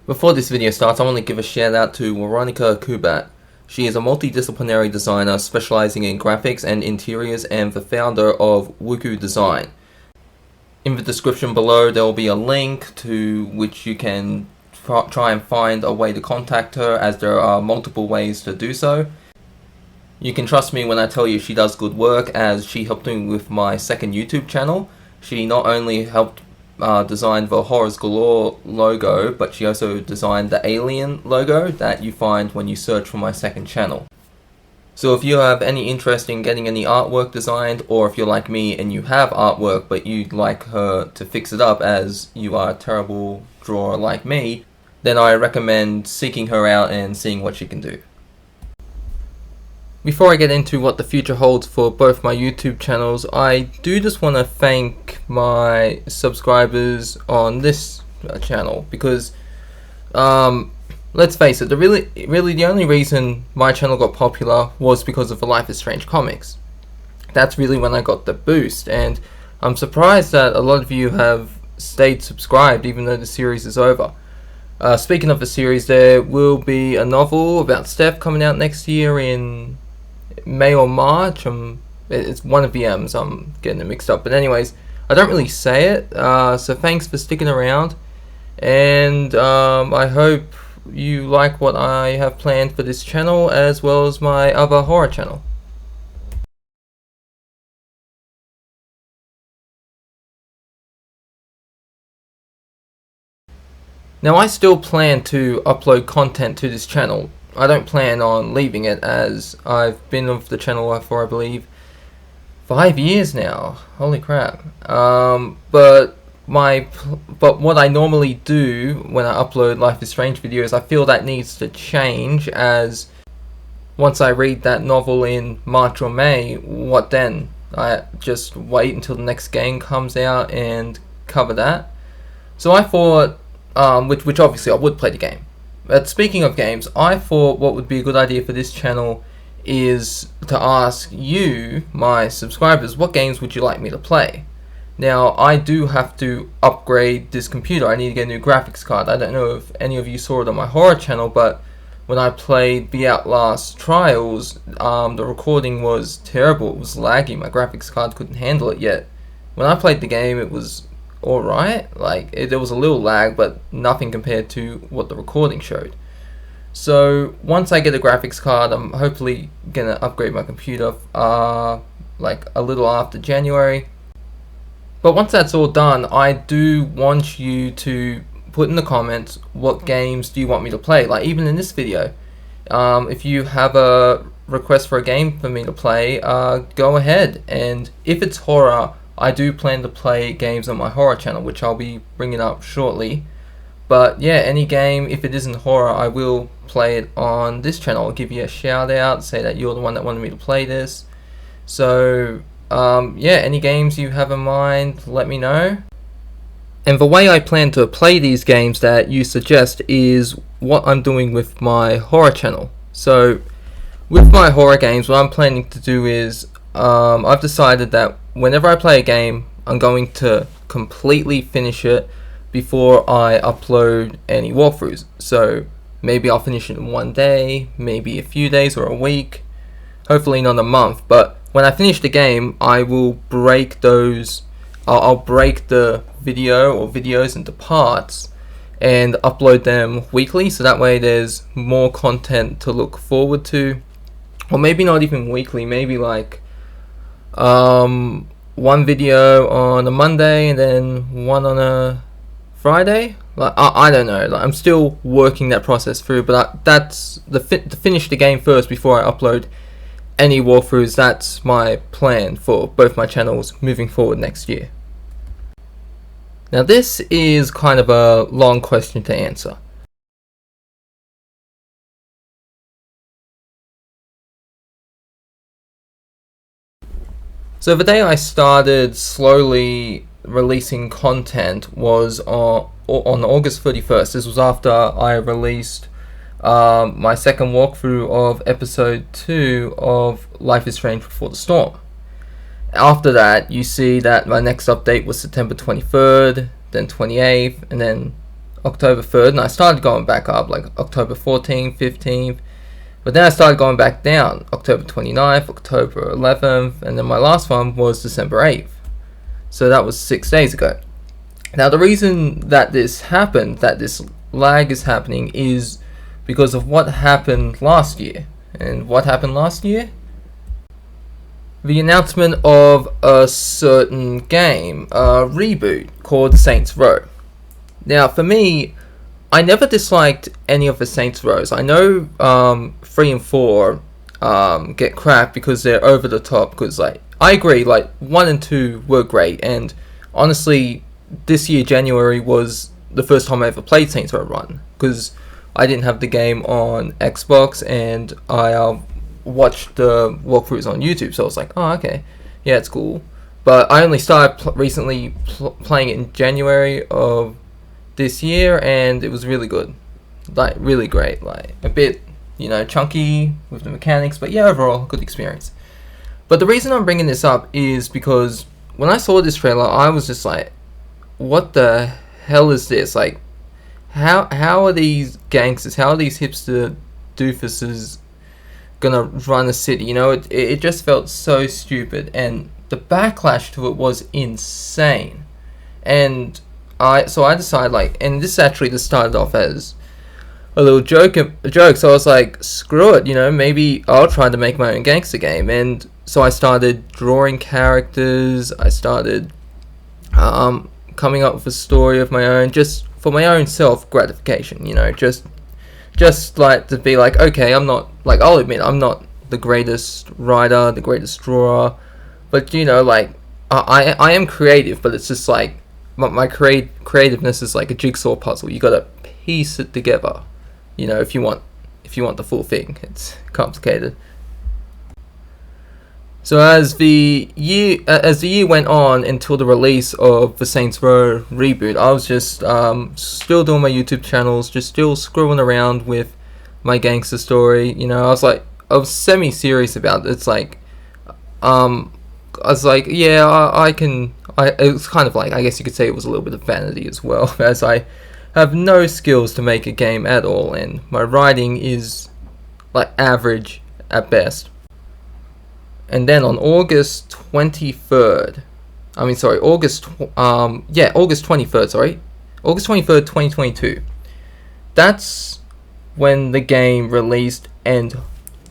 Before this video starts, I want to give a shout out to Weronika Kubak. She is a multidisciplinary designer specializing in graphics and interiors and the founder of Wuku Design. In the description below there will be a link to which you can try and find a way to contact her, as there are multiple ways to do so. You can trust me when I tell you she does good work, as she helped me with my second YouTube channel. She not only helped design the Horrors Galore logo, but she also designed the alien logo that you find when you search for my second channel. So if you have any interest in getting any artwork designed, or if you're like me and you have artwork but you'd like her to fix it up as you are a terrible drawer like me, then I recommend seeking her out and seeing what she can do. Before I get into what the future holds for both my YouTube channels, I do just want to thank my subscribers on this channel, because let's face it, really the only reason my channel got popular was because of the Life is Strange comics. That's really when I got the boost, and I'm surprised that a lot of you have stayed subscribed even though the series is over. Speaking of the series, there will be a novel about Steph coming out next year in May or March. It's one of the M's, I'm getting it mixed up, but anyways, I don't really say it, so thanks for sticking around, and I hope you like what I have planned for this channel as well as my other horror channel. Now, I still plan to upload content to this channel. I don't plan on leaving it, as I've been of the channel for, I believe, 5 years now. Holy crap. But what I normally do when I upload Life is Strange videos, I feel that needs to change, as once I read that novel in March or May, what then? I just wait until the next game comes out and cover that. So I thought, which obviously I would play the game. But speaking of games, I thought what would be a good idea for this channel is to ask you, my subscribers, what games would you like me to play? Now, I do have to upgrade this computer. I need to get a new graphics card. I don't know if any of you saw it on my horror channel, but when I played The Outlast Trials, the recording was terrible. It was laggy. My graphics card couldn't handle it yet. When I played the game, it was alright. There was a little lag, but nothing compared to what the recording showed. So once I get a graphics card, I'm hopefully gonna upgrade my computer like a little after January. But once that's all done, I do want you to put in the comments what games do you want me to play. Like, even in this video, if you have a request for a game for me to play, go ahead. And if it's horror, I do plan to play games on my horror channel, which I'll be bringing up shortly. But yeah, any game, if it isn't horror, I will play it on this channel. I'll give you a shout out, say that you're the one that wanted me to play this. So yeah, any games you have in mind, let me know. And the way I plan to play these games that you suggest is what I'm doing with my horror channel. So with my horror games, what I'm planning to do is, I've decided that whenever I play a game, I'm going to completely finish it before I upload any walkthroughs. So maybe I'll finish it in one day, maybe a few days or a week, hopefully not a month. But when I finish the game, I will break those, I'll break the video or videos into parts and upload them weekly, so that way there's more content to look forward to. Or maybe not even weekly, maybe like one video on a Monday and then one on a Friday. Like, I don't know, like, I'm still working that process through, but that's to finish the game first before I upload any walkthroughs. That's my plan for both my channels moving forward next year. Now, this is kind of a long question to answer. So the day I started slowly releasing content was on August 31st. This was after I released my second walkthrough of episode 2 of Life is Strange Before the Storm. After that, you see that my next update was September 23rd, then 28th, and then October 3rd, and I started going back up like October 14th, 15th, but then I started going back down October 29th, October 11th, and then my last one was December 8th. So that was 6 days ago. Now the reason that this happened, that this lag is happening, is because of what happened last year. And what happened last year? The announcement of a certain game, a reboot called Saints Row. Now for me, I never disliked any of the Saints Rows. I know 3 and 4 get crap because they're over the top, because like, I agree, like 1 and 2 were great, and honestly this year January was the first time I ever played Saints Row Run, because I didn't have the game on Xbox, and I watched the walkthroughs on YouTube, so I was like, oh okay, yeah, it's cool. But I only started recently playing it in January of this year, and it was really good, like really great, like a bit, you know, chunky with the mechanics, but yeah, overall good experience. But the reason I'm bringing this up is because when I saw this trailer, I was just like, what the hell is this? Like, how are these gangsters, how are these hipster doofuses gonna run a city? You know, it just felt so stupid, and the backlash to it was insane. And I decided, like, and this actually just started off as a little joke, so I was like, screw it, you know, maybe I'll try to make my own gangster game. And so I started drawing characters, I started coming up with a story of my own, just for my own self gratification, you know, just like to be like, okay, I'm not, like, I'll admit I'm not the greatest writer, the greatest drawer, but you know, like, I am creative, but it's just like my creativeness is like a jigsaw puzzle. You gotta piece it together, you know, if you want the full thing. It's complicated. So as the year went on until the release of the Saints Row reboot, I was just still doing my YouTube channels, just still screwing around with my gangster story. You know, I was semi-serious about it. It's like, I was like, yeah, it was kind of like, I guess you could say it was a little bit of vanity as well, as I have no skills to make a game at all, and my writing is like average at best. And then on August 23rd, August 23rd, August 23rd, 2022, that's when the game released, and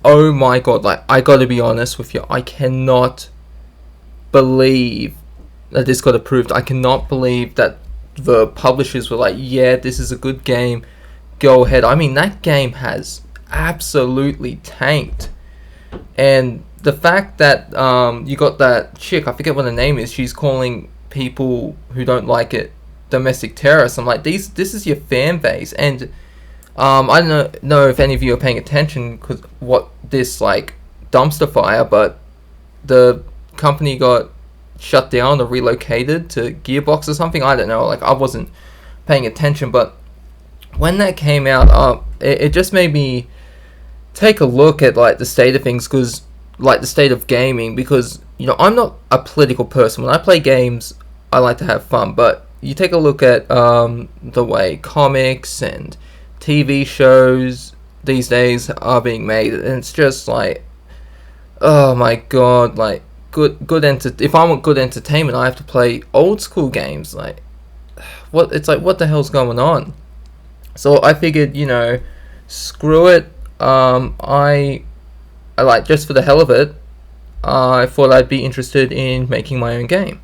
oh my god, like, I gotta be honest with you, I cannot believe that this got approved. I cannot believe that the publishers were like, yeah, this is a good game, go ahead. I mean, that game has absolutely tanked. And the fact that you got that chick, I forget what her name is, she's calling people who don't like it domestic terrorists. I'm like, this is your fan base. And I don't know if any of you are paying attention, because what this, like, dumpster fire, but the company got shut down or relocated to Gearbox or something. I don't know, like, I wasn't paying attention, but when that came out, it just made me take a look at, like, the state of things, because, like, the state of gaming, because, you know, I'm not a political person. When I play games, I like to have fun, but you take a look at the way comics and TV shows these days are being made, and it's just like, oh my god, like, if I want good entertainment, I have to play old school games. Like, what the hell's going on? So I figured, you know, screw it. I like, just for the hell of it, I thought I'd be interested in making my own game.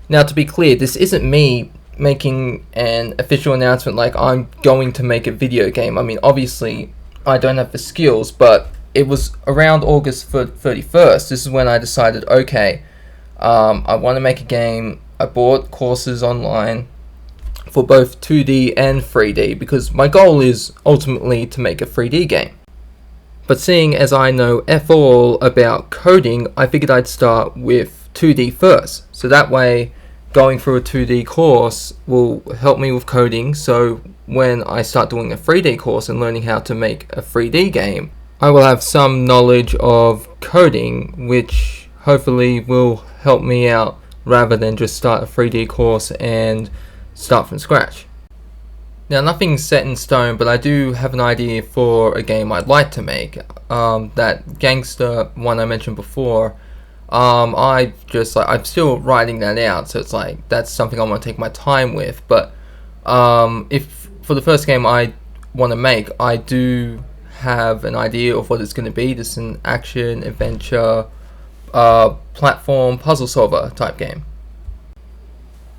Now, to be clear, this isn't me making an official announcement like I'm going to make a video game. I mean, obviously, I don't have the skills, but it was around August 31st. This is when I decided, okay, I want to make a game. I bought courses online for both 2D and 3D, because my goal is ultimately to make a 3D game. But seeing as I know F all about coding, I figured I'd start with 2D first. So that way, going through a 2D course will help me with coding, so when I start doing a 3D course and learning how to make a 3D game, I will have some knowledge of coding, which hopefully will help me out rather than just start a 3D course and start from scratch. Now, nothing's set in stone, but I do have an idea for a game I'd like to make. That gangster one I mentioned before, I'm still writing that out, so it's like that's something I want to take my time with. But if for the first game I want to make, I do have an idea of what it's going to be. This is an action adventure platform puzzle solver type game.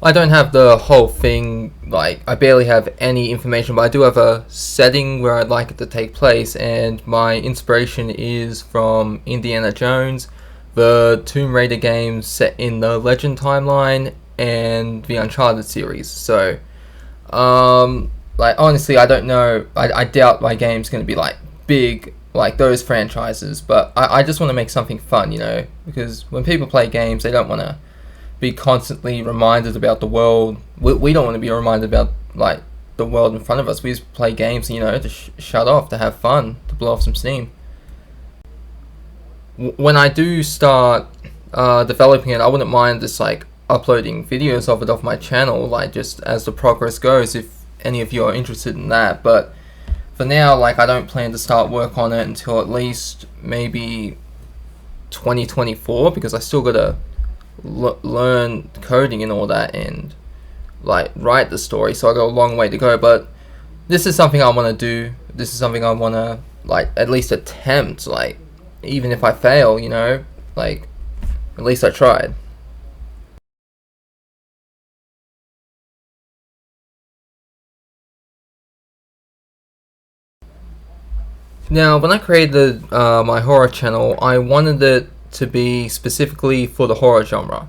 I don't have the whole thing, like I barely have any information, but I do have a setting where I'd like it to take place, and my inspiration is from Indiana Jones, the Tomb Raider games set in the Legend timeline, and the Uncharted series. So like honestly, I don't know, I doubt my game's going to be like big like those franchises, but I just want to make something fun, you know, because when people play games, they don't want to be constantly reminded about the world. We don't want to be reminded about like the world in front of us. We just play games, you know, to shut off, to have fun, to blow off some steam. When I do start developing it, I wouldn't mind just like uploading videos of it off my channel, like just as the progress goes, if any of you are interested in that. But for now, like I don't plan to start work on it until at least maybe 2024, because I still gotta learn coding and all that, and like write the story, so I got a long way to go. But this is something I want to do. This is something I want to like at least attempt, like even if I fail, you know, like at least I tried. Now, when I created my horror channel, I wanted it to be specifically for the horror genre,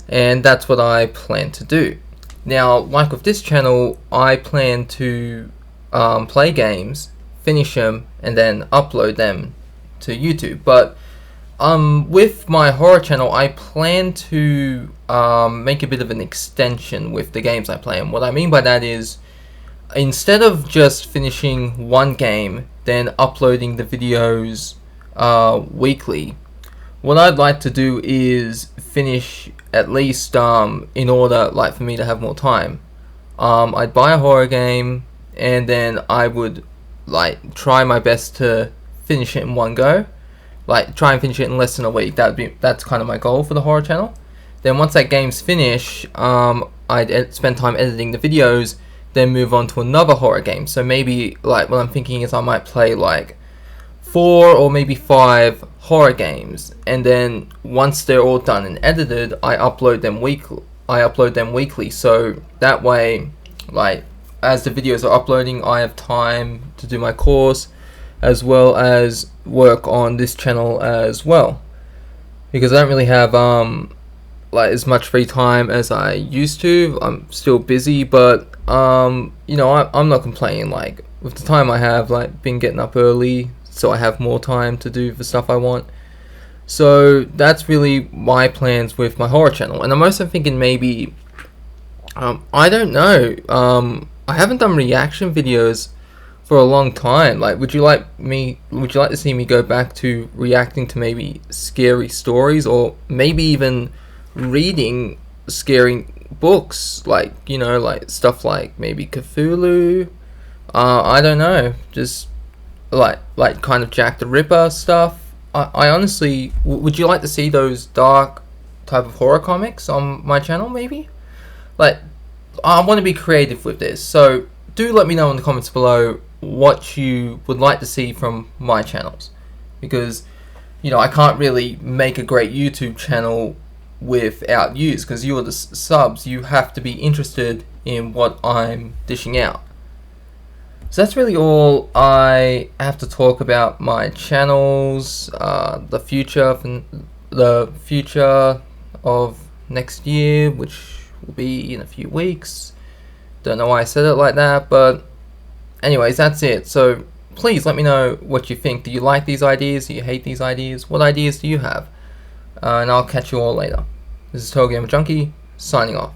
and that's what I plan to do. Now, like with this channel, I plan to play games, finish them, and then upload them to YouTube. But with my horror channel, I plan to make a bit of an extension with the games I play. And what I mean by that is, instead of just finishing one game, then uploading the videos weekly, what I'd like to do is finish at least in order, like for me to have more time. I'd buy a horror game, and then I would like try my best to finish it in one go. Like try and finish it in less than a week. That's kind of my goal for the horror channel. Then once that game's finished, I'd spend time editing the videos, then move on to another horror game. So maybe like what I'm thinking is I might play like 4 or maybe 5 horror games, and then once they're all done and edited, I upload them weekly. So that way, like as the videos are uploading, I have time to do my course as well as work on this channel as well, because I don't really have like as much free time as I used to. I'm still busy, but you know, I'm not complaining. Like with the time I have, like been getting up early, so I have more time to do the stuff I want. So that's really my plans with my horror channel. And I'm also thinking maybe I don't know, I haven't done reaction videos for a long time. Like would you like to see me go back to reacting to maybe scary stories, or maybe even reading scary books, like, you know, like stuff like maybe Cthulhu, I don't know, just like kind of Jack the Ripper stuff. I honestly, would you like to see those dark type of horror comics on my channel maybe? Like I want to be creative with this, so do let me know in the comments below what you would like to see from my channels, because you know I can't really make a great YouTube channel without views, because you are the subs. You have to be interested in what I'm dishing out. So that's really all I have to talk about my channels, the future of next year, which will be in a few weeks. Don't know why I said it like that, but anyways, that's it. So please let me know what you think. Do you like these ideas? Do you hate these ideas? What ideas do you have? And I'll catch you all later. This is TotalGamerJunkie, signing off.